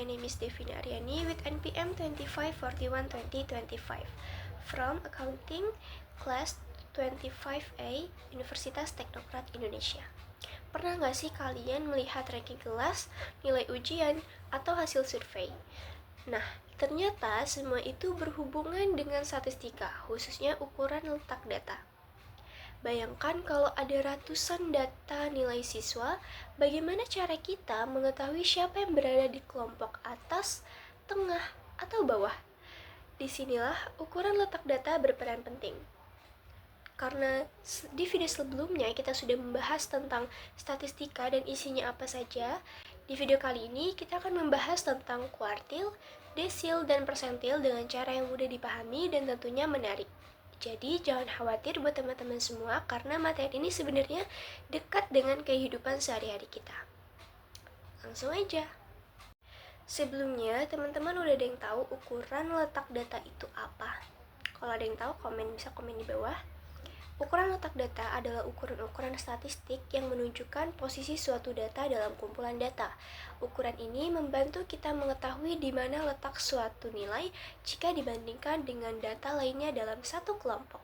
My name is Devina Aryani with NPM 25412025 from Accounting Class 25A Universitas Teknokrat Indonesia. Pernah nggak sih kalian melihat ranking kelas, nilai ujian, atau hasil survei? Nah, ternyata semua itu berhubungan dengan statistika, khususnya ukuran letak data. Bayangkan kalau ada ratusan data nilai siswa, bagaimana cara kita mengetahui siapa yang berada di kelompok atas, tengah, atau bawah? Disinilah ukuran letak data berperan penting. Karena di video sebelumnya kita sudah membahas tentang statistika dan isinya apa saja, di video kali ini kita akan membahas tentang kuartil, desil, dan persentil dengan cara yang mudah dipahami dan tentunya menarik. Jadi jangan khawatir buat teman-teman semua karena materi ini sebenarnya dekat dengan kehidupan sehari-hari kita. Langsung aja. Sebelumnya, teman-teman udah ada yang tahu ukuran letak data itu apa? Kalau ada yang tahu, bisa komen di bawah. Ukuran letak data adalah ukuran-ukuran statistik yang menunjukkan posisi suatu data dalam kumpulan data. Ukuran ini membantu kita mengetahui di mana letak suatu nilai jika dibandingkan dengan data lainnya dalam satu kelompok.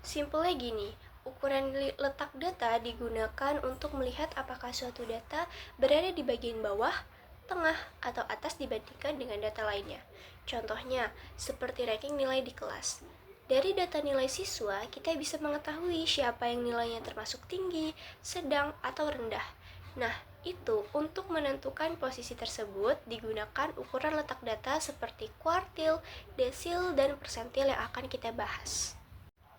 Simpelnya gini, ukuran letak data digunakan untuk melihat apakah suatu data berada di bagian bawah, tengah, atau atas dibandingkan dengan data lainnya. Contohnya, seperti ranking nilai di kelas. Dari data nilai siswa, kita bisa mengetahui siapa yang nilainya termasuk tinggi, sedang, atau rendah. Nah, itu untuk menentukan posisi tersebut digunakan ukuran letak data seperti kuartil, desil, dan persentil yang akan kita bahas.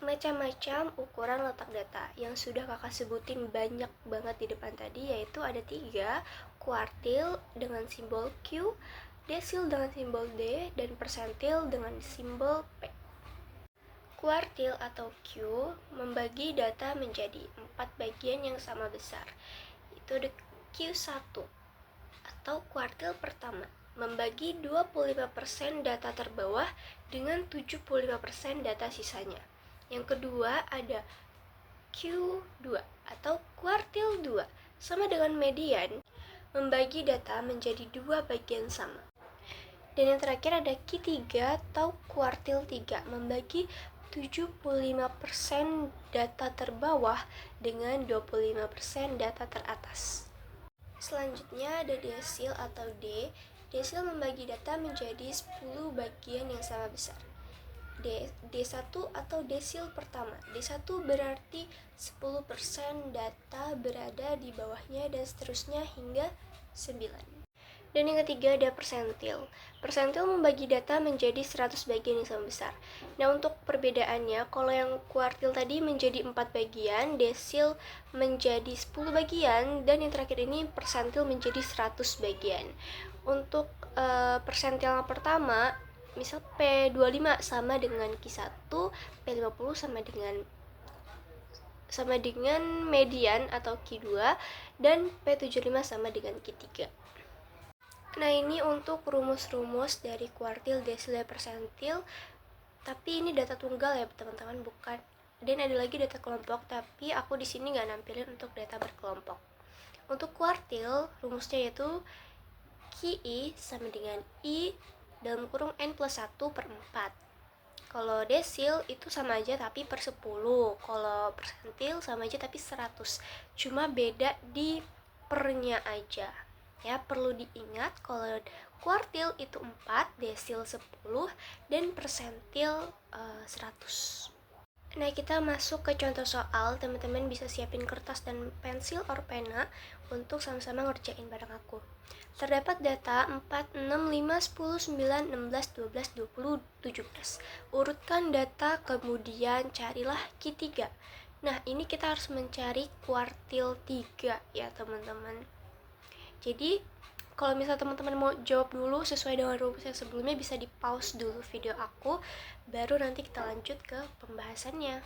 Macam-macam ukuran letak data yang sudah kakak sebutin banyak banget di depan tadi, yaitu ada 3, kuartil dengan simbol Q, desil dengan simbol D, dan persentil dengan simbol P. Kuartil atau Q membagi data menjadi 4 bagian yang sama besar. Itu ada Q1 atau kuartil pertama, membagi 25% data terbawah dengan 75% data sisanya. Yang kedua ada Q2 atau kuartil 2, sama dengan median, membagi data menjadi 2 bagian sama. Dan yang terakhir ada Q3 atau kuartil 3, membagi 75% data terbawah dengan 25% data teratas. Selanjutnya ada desil atau D. Desil membagi data menjadi 10 bagian yang sama besar. D1 atau desil pertama. D1 berarti 10% data berada di bawahnya dan seterusnya hingga 9. Dan yang ketiga ada persentil. Persentil membagi data menjadi 100 bagian yang sama besar. Nah, untuk perbedaannya, kalau yang kuartil tadi menjadi 4 bagian, desil menjadi 10 bagian, dan yang terakhir ini persentil menjadi 100 bagian. Untuk persentil yang pertama, misal P25 sama dengan Q1, P50 sama dengan median atau Q2, dan P75 sama dengan Q3. Nah, ini untuk rumus-rumus dari kuartil, desil, dan persentil. Tapi ini data tunggal ya teman-teman, bukan. Dan ada lagi data kelompok, tapi aku di sini nggak nampilin untuk data berkelompok. Untuk kuartil, rumusnya yaitu QI sama dengan I dalam kurung N plus 1 per 4. Kalau desil itu sama aja tapi per 10. Kalau persentil sama aja tapi 100. Cuma beda di pernya aja. Ya, perlu diingat kalau kuartil itu 4, desil 10, dan persentil 100. Nah, kita masuk ke contoh soal. Teman-teman bisa siapin kertas dan pensil or pena untuk sama-sama ngerjain bareng aku. Terdapat data 4, 6, 5, 10, 9, 16, 12, 20, 17. Urutkan data, kemudian carilah Q3. Nah, ini kita harus mencari kuartil 3 ya teman-teman. Jadi, kalau misalnya teman-teman mau jawab dulu sesuai dengan rumus yang sebelumnya, bisa di pause dulu video aku, baru nanti kita lanjut ke pembahasannya.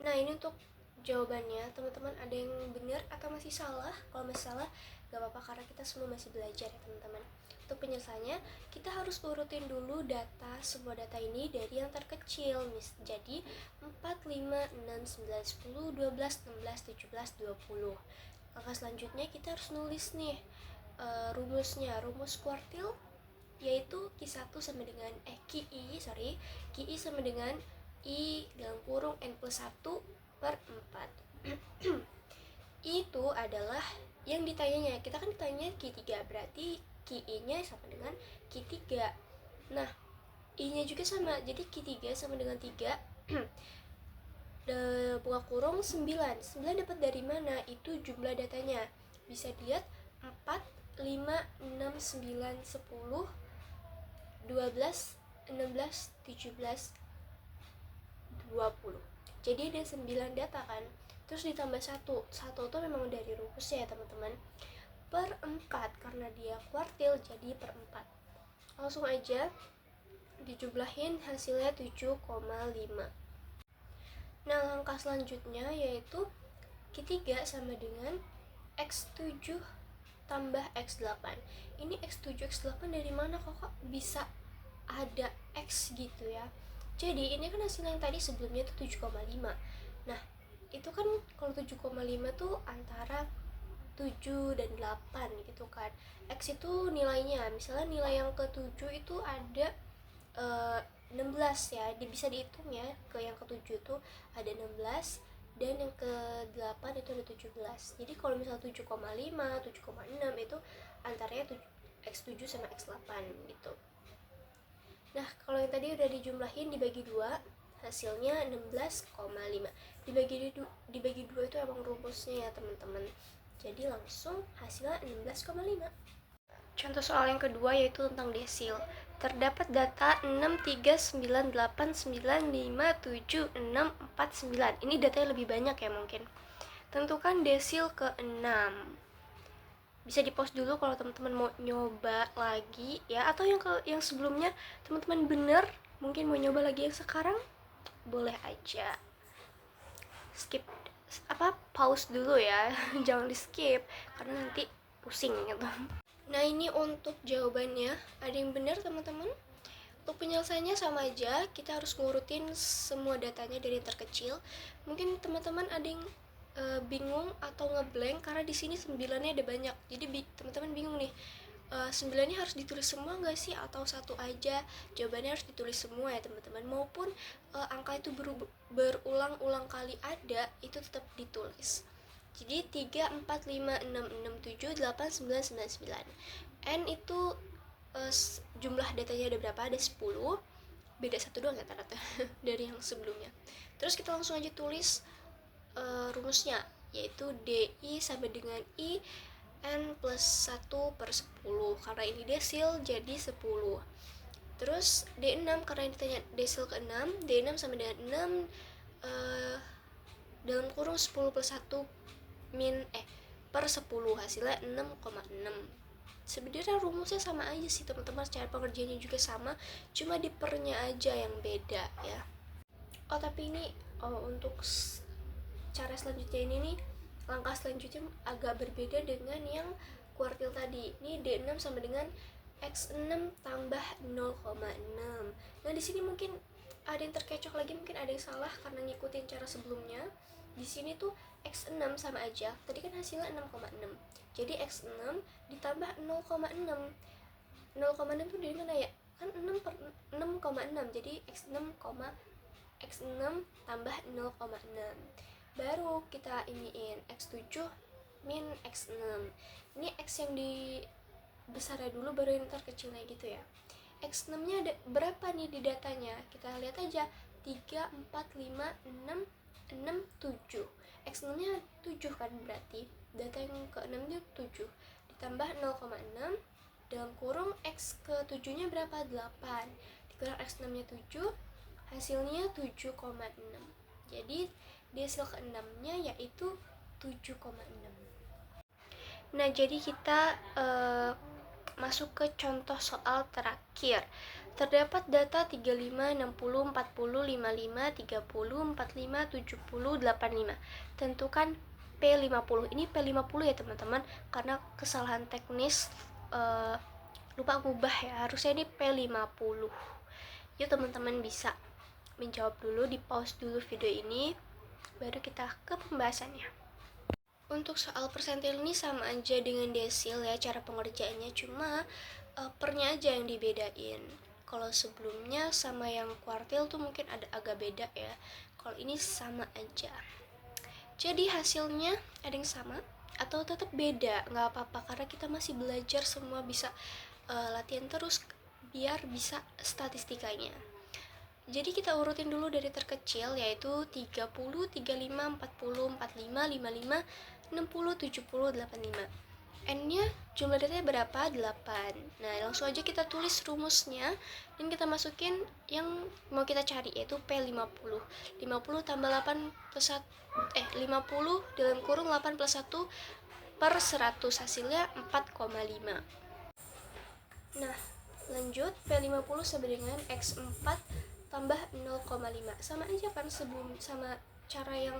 Nah, ini untuk jawabannya, teman-teman ada yang benar atau masih salah? Kalau masih salah, gak apa-apa karena kita semua masih belajar ya teman-teman. Untuk penyelesaiannya, kita harus urutin dulu semua data ini dari yang terkecil. Jadi, 4, 5, 6, 9, 10, 12, 16, 17, 20. Langkah selanjutnya kita harus nulis nih rumus kuartil yaitu Q1 sama dengan Qi sama dengan I dalam kurung N plus 1 per 4. Itu adalah yang ditanyanya. Kita kan ditanya Q3, berarti Qi nya sama dengan Q3. Nah, I nya juga sama, jadi Q3 sama dengan 3 buka kurung 9 dapat dari mana? Itu jumlah datanya. Bisa dilihat 4, 5, 6, 9, 10, 12, 16, 17, 20. Jadi ada 9 data kan. Terus ditambah 1 itu memang dari rumusnya ya teman-teman. Per 4 karena dia kuartil jadi per 4. Langsung aja dijumlahin hasilnya 7,5. Nah, langkah selanjutnya yaitu Q3 sama dengan X7 tambah X8. Ini X7, X8 dari mana kok bisa ada X gitu ya? Jadi ini kan hasil yang tadi sebelumnya itu 7,5. Nah, itu kan kalau 7,5 tuh antara 7 dan 8 gitu kan. X itu nilainya, misalnya nilai yang ke-7 itu ada 16 ya, bisa dihitung ya. Ke yang ke-7 itu ada 16 dan yang ke-8 itu ada 17. Jadi kalau misalnya 7,5, 7,6 itu antaranya X7 sama X8 gitu. Nah, kalau yang tadi udah dijumlahin dibagi 2, hasilnya 16,5. Dibagi 2 itu emang rumusnya ya, teman-teman. Jadi langsung hasilnya 16,5. Contoh soal yang kedua yaitu tentang desil. Terdapat data 639895769. Ini datanya lebih banyak ya mungkin. Tentukan desil ke-6. Bisa di-pause dulu kalau teman-teman mau nyoba lagi ya, atau yang sebelumnya teman-teman bener mungkin mau nyoba lagi yang sekarang, boleh aja skip pause dulu ya. Jangan di skip karena nanti pusing gitu. Nah, ini untuk jawabannya. Ada yang benar teman-teman? Untuk penyelesaiannya sama aja, kita harus ngurutin semua datanya dari yang terkecil. Mungkin teman-teman ada yang bingung atau ngeblank karena di sini 9-nya ada banyak. Jadi teman-teman bingung nih, 9-nya harus ditulis semua nggak sih atau satu aja? Jawabannya harus ditulis semua ya teman-teman. Maupun angka itu berulang-ulang kali ada, itu tetap ditulis. Jadi 3, 4, 5, 6, 6, 7, 8, 9, 9, 9. N itu jumlah datanya ada berapa? Ada 10. Beda 1 doang ya rata-rata dari yang sebelumnya. Terus kita langsung aja tulis rumusnya, yaitu DI sama dengan I N plus 1 per 10. Karena ini desil jadi 10. Terus D6 karena ini ditanya desil ke-6, D6 sama dengan 6 dalam kurung 10 plus 1 per 10, hasilnya 6,6. Sebenarnya rumusnya sama aja sih teman-teman, cara pengerjaannya juga sama, cuma di pernya aja yang beda ya. Tapi ini untuk cara selanjutnya ini nih, langkah selanjutnya agak berbeda dengan yang kuartil tadi. Ini D6 sama dengan X6 tambah 0,6. Nah, di sini mungkin ada yang terkecoh lagi, mungkin ada yang salah karena ngikutin cara sebelumnya. Di sini tuh X6 sama aja. Tadi kan hasilnya 6,6. Jadi X6 ditambah 0,6. 0,6 tuh dari mana ya? Kan 6 per 6,6. Jadi X6 tambah 0,6. Baru kita iniin X7 min X6. Ini X yang di besarnya dulu baru yang terkecilnya gitu ya. X6 nya ada berapa nih di datanya? Kita lihat aja. 3, 4, 5, 6, 7. X6 nya 7 kan, berarti data yang ke-6 itu 7 ditambah 0,6 dalam kurung X ke-7 nya berapa? 8 dikurang X6 nya 7, hasilnya 7,6. Jadi desil ke-6 nya yaitu 7,6. Nah, jadi kita masuk ke contoh soal terakhir. Terdapat data 35, 60, 40, 55, 30, 45, 70, 85. Tentukan P50. Ini P50 ya teman-teman, karena kesalahan teknis lupa ngubah ya. Harusnya ini P50. Yuk teman-teman bisa menjawab dulu, di pause dulu video ini, baru kita ke pembahasannya. Untuk soal persentil ini sama aja dengan desil ya cara pengerjaannya, cuma pernya aja yang dibedain. Kalau sebelumnya sama yang kuartil tuh mungkin ada agak beda ya. Kalau ini sama aja. Jadi hasilnya ada yang sama atau tetap beda, nggak apa-apa karena kita masih belajar semua, bisa latihan terus biar bisa statistikanya. Jadi kita urutin dulu dari terkecil, yaitu 30, 35, 40, 45, 55, 60, 70, 85. N-nya jumlah datanya berapa? 8. Nah, langsung aja kita tulis rumusnya dan kita masukin yang mau kita cari, yaitu P50. 50 tambah 8 plus 1, 50 dalam kurung 8 plus 1 per 100, hasilnya 4,5. Nah, lanjut, P50 sama dengan X4 tambah 0,5. Sama aja kan sebelum sama cara yang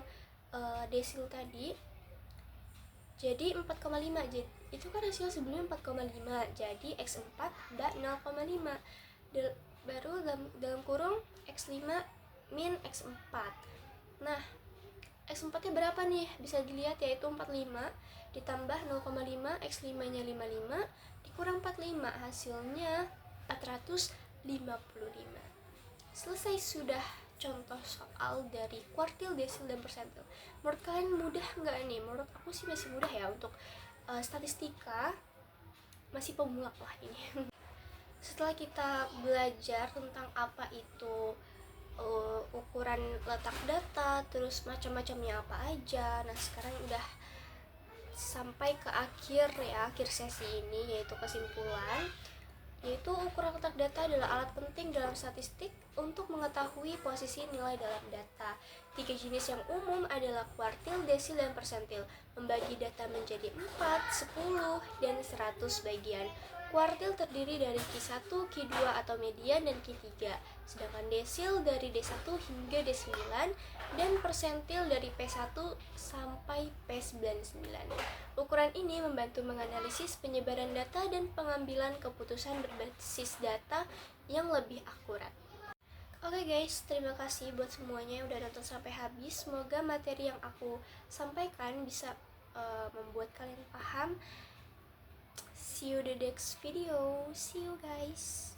desil tadi. Jadi 4,5. Jadi itu kan hasil sebelumnya 4,5. Jadi X4 udah 0,5. Baru dalam kurung X5 min X4. Nah, X4 nya berapa nih? Bisa dilihat yaitu 45 ditambah 0,5, X5 nya 55 dikurang 45, hasilnya 455. Selesai sudah contoh soal dari kuartil, desil, dan persentil. Menurut kalian mudah nggak nih? Menurut aku sih masih mudah ya, untuk statistika masih pemula lah ini. Setelah kita belajar tentang apa itu ukuran letak data, terus macam-macamnya apa aja, nah sekarang udah sampai ke akhir sesi ini, yaitu kesimpulan, yaitu ukuran letak data adalah alat penting dalam statistik untuk mengetahui posisi nilai dalam data. 3 jenis yang umum adalah kuartil, desil, dan persentil. Membagi data menjadi 4, 10, dan 100 bagian. Kuartil terdiri dari Q1, Q2 atau median, dan Q3. Sedangkan desil dari D1 hingga D9, dan persentil dari P1 sampai P99. Ukuran ini membantu menganalisis penyebaran data dan pengambilan keputusan berbasis data yang lebih akurat. Oke guys, terima kasih buat semuanya yang udah nonton sampai habis. Semoga materi yang aku sampaikan bisa membuat kalian paham. See you the next video. See you guys.